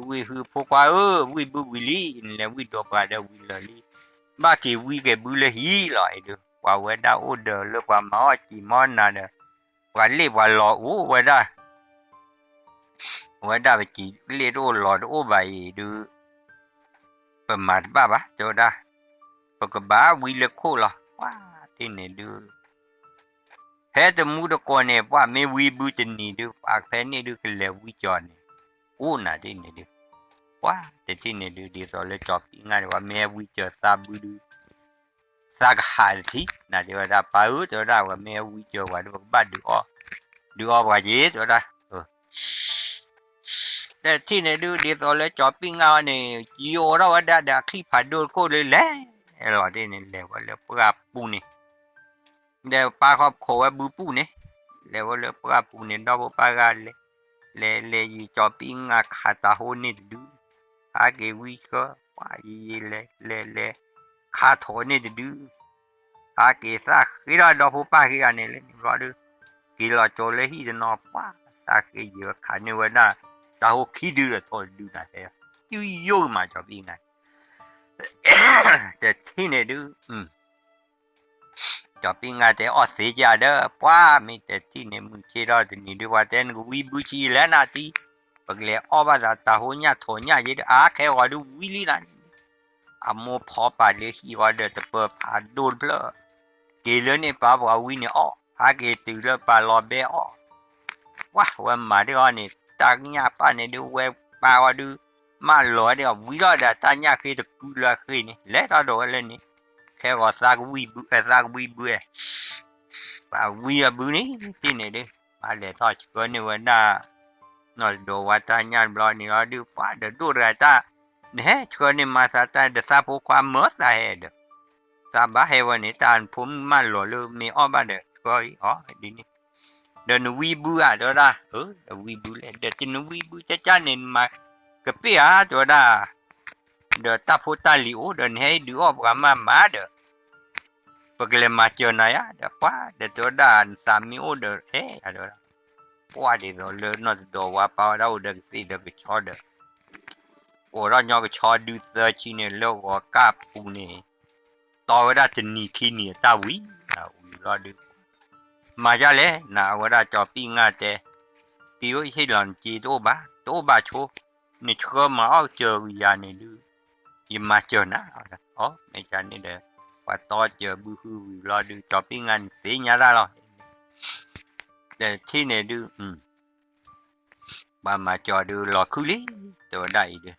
วิคือพวกว่าวิลีเนี่ยวิตัวปลาเดวิลีบ้ากี่วิแกบุเลยฮีหล่อยดูว่าเวด้าโอเดอร์หรือว่ามาจีมอนน่ะเนี่ยว่าเรียกว่าหล่อเวด้าไปจีเรียกโอหล่อใบดูประมาณบ้าโจด้าปกบ้าวิเลโคหรอว้าที่เนี่ยดูเฮ้แต่มูดก่อนเนี่ยว่าไม่วิบูจะนี่ดูปากแพ้เนี่ยดูกันแล้ววิจารณ์เนี่ยโอ้น่ะที่เนี่ยดูว quá để thì này đi rồi lấy chọc ngay qua mẹ vui chờ sa bự đi sa cái hại thì là thì ra bảo cho ra qua mẹ vui chờ qua được ba được qua gì cho ra để thì này đi rồi lấy chọc ngay này chiều đó đã khi phải đôi cô lấy lẽ rồi đây này lấy qua lấy qua pu này để ba khop khổ bự pu này lấy qua lấy qua pu này đâu ba ra le chọc ngay khata hôn này được cái quý cơ quá gì le khá thổi này được cái sao khi đó đâu phải ba cái anh này lên rồi được khi là cho lấy thì nó quá sao cái gì khá nhiều vậy nè sao khi đưa là thôi đưa là thế chứ vô mà cho biết này để khi này được cho biết ngay thế ở thế giờ đó quá mình để khi này mình chơi đó thì mình đi qua tên của quý bự chi lên à thì bậc lẽ ở bây giờ ta hồi nhà thôi nhà gì đó cái gọi là quý lý này mua phò bà để khi gọi là tập bà đồn bơ cái lớn này bà vào quý này cái từ đó bà lo bé quá mà đó này ta nhà bà này đi về bà vào đi mà lo đi quý đó là ta nhà khi được quý là khi này lẽ đó đồ lên này cái gọi là quý bự bà quý là bự này thế này đi bà lẽ thôi cái này vẫn là nó đồ vào ta nhà lo này nó đi qua được đồ ra ta nè cho nên mà ta được sa phố qua mất là hết được ta bảo hayวันนี้taผมมาหล่อเลยมีอ้อบ้านเด้อก็ดีนี่เดินวีบูอ่ะตัวละวีบูเลยเดินวีบูจ้าเนี่ยมากะเปียตัวละเดินตาพูตาลิโอเดินให้ดูออกมาเด้อปกเลยมาเจอไหนอ่ะเด้อป้าเดินตัวละสามีโอเด้อตัวละป้าเดี๋ยวเลยนอตัวว่าป้าเราเดินสิเดินไปชอเด้อโอ้เราเนี่ยก็ชอดูเซอร์ชิเนี่ยโลกว่ากาปูเนี่ยต่อเวลาจะหนีขี้เนี่ยตาวิรอดูมาจ้าเลยนะเวลาจอปิ้งอ่ะแต่ที่ว่าให้หลอนจีโตบ้าโชเนี่ยเชื่อมาเอาเจอวิญญาณเนี่ยดูยิ่งมาเจอนะไม่ใช่เนี่ยเด้อว่าต่อเจอบูฮูรอดูจอปิ้งอ่ะเสียเนี่ยได้หรอแต่ที่เนี่ยดูมาจอดูรอคุลิตัวได้เด้อ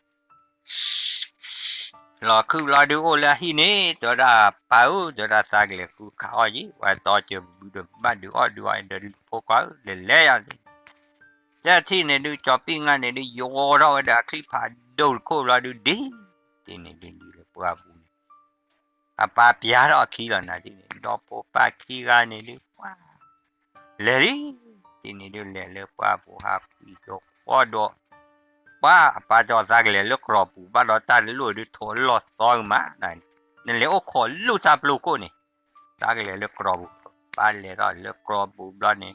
รอดูโอละฮีนี่ตัวละเป้าตัวละสักเล็กกูข้าวจีว่าต่อจะดูบ้านดูดูไอ้เดินพวกเขาเลยอ่ะแต่ที่เนี่ยดูจอปิ้งอ่ะเนี่ยดูโยเราเด็กคลิปผ่านดูโครอดูดีที่เนี่ยดูเลยพวกบุญป้าพิจารณาขี้แล้วนะที่เนี่ยดอกป้าขี้กันเนี่ยดูว้าเลยที่เนี่ยดูเลยพวกบุญหาปีดอกว่าดอกป้าจอสักเลยลูกครอบบ้านเราตาลูกดูโถลอดซอยมานั่นเลยโอ้ขอลูกจับลูกกูนี่สักเลยลูกครอบบ้านเลยเราลูกครอบบ้านนี่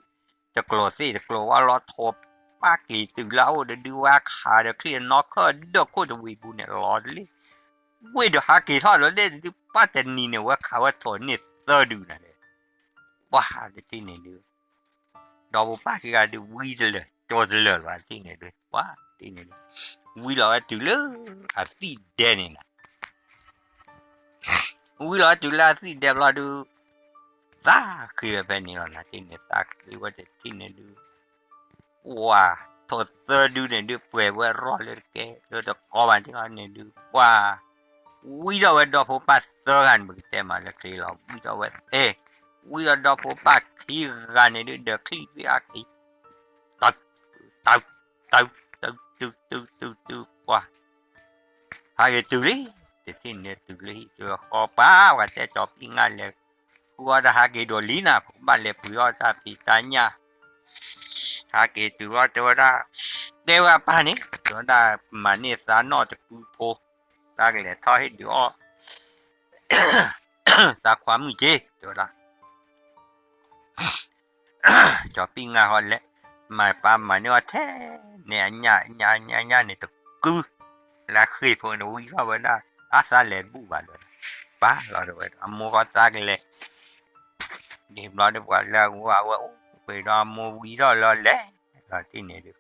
จะกลัวสิจะกลัวว่าเราทบป้ากี่ตื่นแล้วเดี๋ยวดูว่าขาเดี๋ยวเคลียร์น็อกก็เดี๋ยวกูจะวิ่งบุญเนี่ยรอเลยวิ่งเดี๋ยวหากี่ทอดแล้วเนี่ยป้าจะนี่เนี่ยว่าเขาว่าถอนเนี่ยเซอร์ดูนะเลยว้าเดี๋ยวที่เนี่ยดูดอกป้ากี่การดูวิ่งเลยโจทย์เลยว่าที่เนี่ยดูว้าวิลาตุลอาศิเดนินะวิลาตุลาศิเดบลาดูซาคือเป็นนี่นะที่เนี่ยซาคือว่าจะที่เนี่ยดูว้าทศดูเนี่ยดูเปื่อยว่ารอเลยแกเราจะกอมันที่เขาเนี่ยดูว้าวิลาว่าดอกพัสเซอร์กันบุกเตมาเลยคือเราวิลาว่าวิลาดอกพัสที่กันเนี่ยดูเด็กคลิปวิอาคีตับว้าhai cái từ lý thì tin này từ lý từ họ ba và sẽ chọn những ngày này qua đã hai cái đồ lý nào cũng bạn lệ bùi ta thì ta nhà hai cái từ đó cho ra đều là ba này cho ra mà nè sáng nóจะกูโพra cái này thôi hết được ra khóa mười chế cho ra cho pin ngà họ lệ mà ba mà nó thế nè nhà này tự cư là khi phụ nữ có vấn đề xa lên bù bà rồi ba rồi mua có xa cái này điểm đó được gọi là vì đó mua quý đó là lẽ là thế này được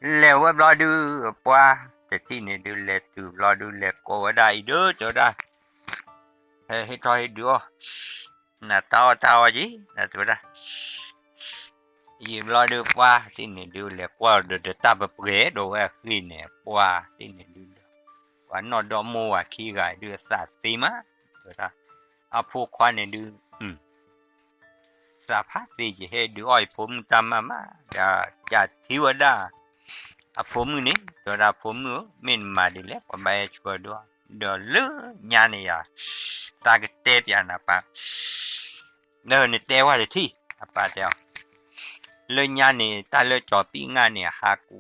leo web lo đưa qua thế này đưa lệ từ lo đưa lệ cô ở đây đứa chỗ đây hết thôi đứa là tao gì là tụi đây อีรอดูว่าที่นี่ดูเลยกว่าเดือดตาเปรย์ดูว่าขึ้นเนี่ยว่าที่นี่ดูว่านอดอมัวขี้ไก่ดูสัตว์ตีมาตัวละเอาพวกควันเนี่ยดูสภาพสิจะให้ดูอ้อยผมจำมาจะทิวดาอาผมนี่ตัวละผมมินมาดิเล็กว่าใบชัวด้วยเดี๋ยวเลือยานี่ยตากเตปยานะปะเนินเตว่าเลยที่ปะเดียวเลยยานี่ตาเลยจอปีงานเนี่ยหากู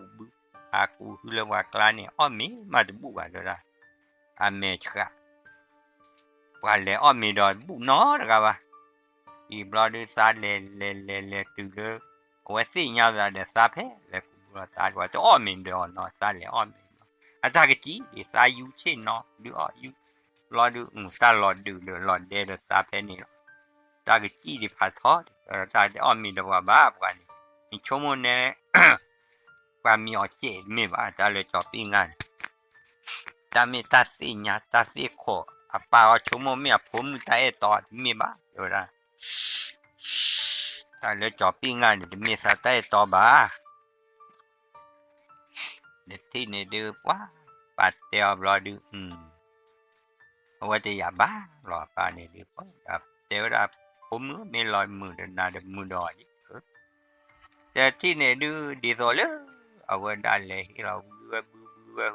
คือเรียกว่ากลาเนี่ยอ้อมีมาจะบุกอะไรละอเมริกาว่าเลยอ้อมีดอนบุกน้อนะครับว่าอีบลอดูซาเลตูเลยว่าสิญาติเดซาเพเลยกูตาว่าจะอ้อมีดอนเนาะซาเลยอ้อมีอาตากจีดีซายูเช่นเนาะดูอ้อยูรอดูซาลอดูเลยรอเดลซาเพนี่ตากจีดีพัดทอดตาจะอ้อมีดว่าบ้ากันนี่ชั่วโมงเนี่ยความมีอเจมีบ้าตาเลยจอปีงานตามีตาสิญาตาสิโคป่าวชั่วโมงมีผมตาต่อมีบ้าเดี๋ยวนะตาเลยจอปีงานเดี๋ยวมีสตาต่อบ้าเด็กที่นี่ดูว่าปัดเตียวรอดูว่าจะอย่าบ้ารอป้านี่ดูว่าเดี๋ยวเราผมไม่ลอยมือเดินหน้าเดินมือดอยแต่ที่นี่ดูดีสุดเลยเอาไว้ได้เลยเราบูแล้ว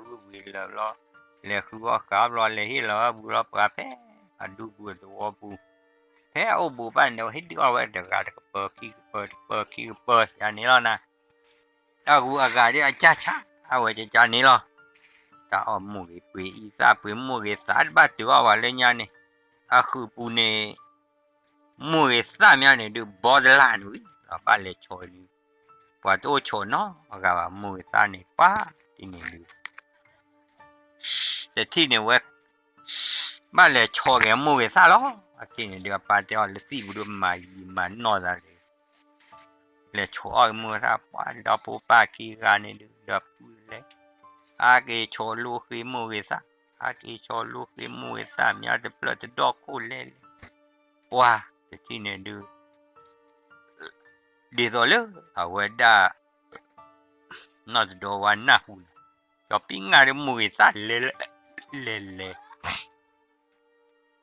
เลยคือว่าขับรถเลยเราบูรอบกาแฟดูบูตัวบูแพ้เอาบูบ้านเดี๋ยวให้ดูเอาไว้เดี๋ยวการเปิดอย่างนี้แล้วนะเอากูอากาศที่อาจารย์เอาไว้จะจานนี้หรอถ้าเอาหมูไปอีสานไปหมูสานบ้านตัวว่าเลยเนี่ยอาคือปูเนี่ยหมูสานเนี่ยดูบอดลานวิเราบ้านเลยช่วยดูว่าตัวช่วยเนาะว่าหมูสานเนี่ยป้าที่นี่ดูแต่ที่นี่เว้ยบ้านเลยช่วยกับหมูสานหรอที่นี่เดี๋ยวป้าจะเอาเลยสิบุรุษมานอนอะไรเลยช่วยหมูสานป้าเดี๋ยวปูป้าขี้กันเนี่ยดูเดี๋ยวปูเลยอาเกโชลูคือมูเวซ่าอาเกโชลูคือมูเวซ่ามีอะไรเปล่าจะดอกคูเล่ว้าแต่ที่เนี่ยดูดีตัวเลยเอาไว้ได้น่าจะดูวันน่าหุ่นจะปิ้งอะไรมูเวซ่าเล่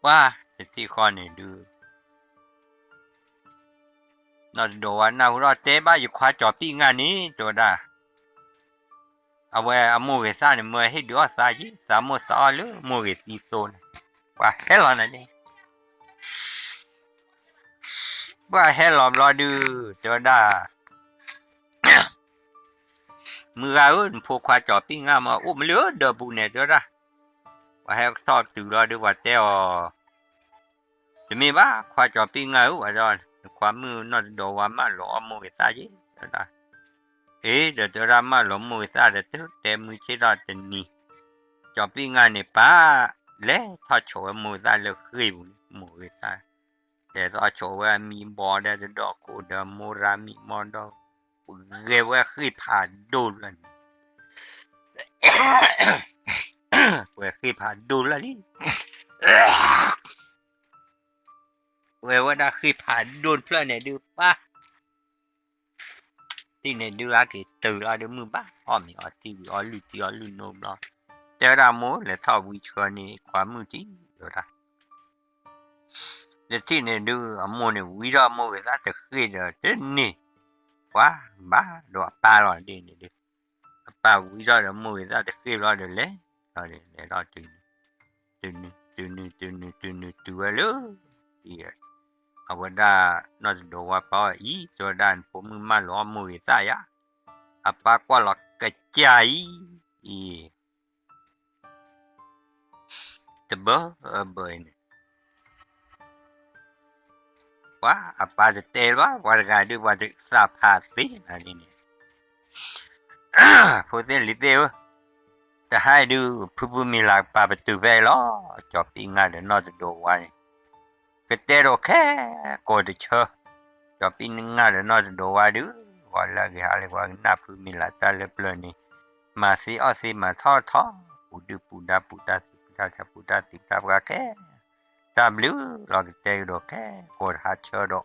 ว้าแต่ที่ข้อเนี่ยดูน่าจะดูวันน่าหุ่นเราเตะบ้าอยู่คว้าจอปิ้งงานนี้ตัวได้เอาไว้เอามูเกซ่าเนี่ยเมื่อให้ดูว่าสายสามโมสาเลยมูเกตีโซนว่าเฮลล์นั่นเองว่าเฮลล์รอดูจะได้เมื่อเอาพวกควาจอปิ้งงามาอุ้มเลือเดบุเนี่ยจะได้ว่าเฮลล์ทอดตื่นรอดูว่าเจ้าจะมีบ้าควาจอปิ้งงาว่าจอนความมือนอดโดว่ามาหล่อมูเกซ่าจีจะได้เดี๋ยวจะรามาหล่อมูเกซ่าเดี๋ยวเต็มมือเชื่อเต็มนี่จอปิ้งงานเนี่ยป้าเล่ทอดโชว์มูซ่าเลยคุยมูซ่าแต่ทอดโชว์ว่ามีบอลได้จะดอกกูเดมูรามีมอนดอกเรียกว่าคุยผ่านดูเลยเว้ยคุยผ่านดูเลยนี่เว้ยว่าได้คุยผ่านดูเพื่อนเนี่ยดูป้าที่เนี่ยดูอะไรตื่นแล้วดูมือป้าอ้อมีอ้อทีวีอ้อลุโนบล้อแต่เราโม่เลยทอดวิชานี่ความมือจีเดี๋ยวนะเดี๋ยวที่เนี่ยดูโม่เนี่ยวิจารณ์โม่ก็จะคุยเดี๋ยวเดี๋ยวนี่ว้าบ้าดูป้าหล่อดีเนี่ยดูป้าวิจารณ์โม่ก็จะคุยรอเดี๋ยวเลยรอเดี๋ยวรอตื่นเลยเอาว่าได้น่าจะดูว่าป้าอีจอดานผมมือมาหล่อโม่ก็ได้ยะป้ากว่าหลอกกระจายจะเบอเบอร์ว่าapaจะเตลว่าwargaดูว่าจะสาภาษีอะไรนี่พูดเรื่องลิเดียวจะให้ดูผู้มีหลักปาประตูไปล้อจอบปีงานเดี๋ยวนอจะดูไว้ก็เตลโอเคก็จะเชื่อจอบปีงานเดี๋ยวนอจะดูไว้ดูว่าแล้วก็อะไรว่าหน้าผู้มีหลักตาเล็บเลยนี่มาสิอ้อสิมาทอปูดูปูดาติดตาก็แค่ตามรู้เราก็เตลโอเคก็หาเชื่อดอก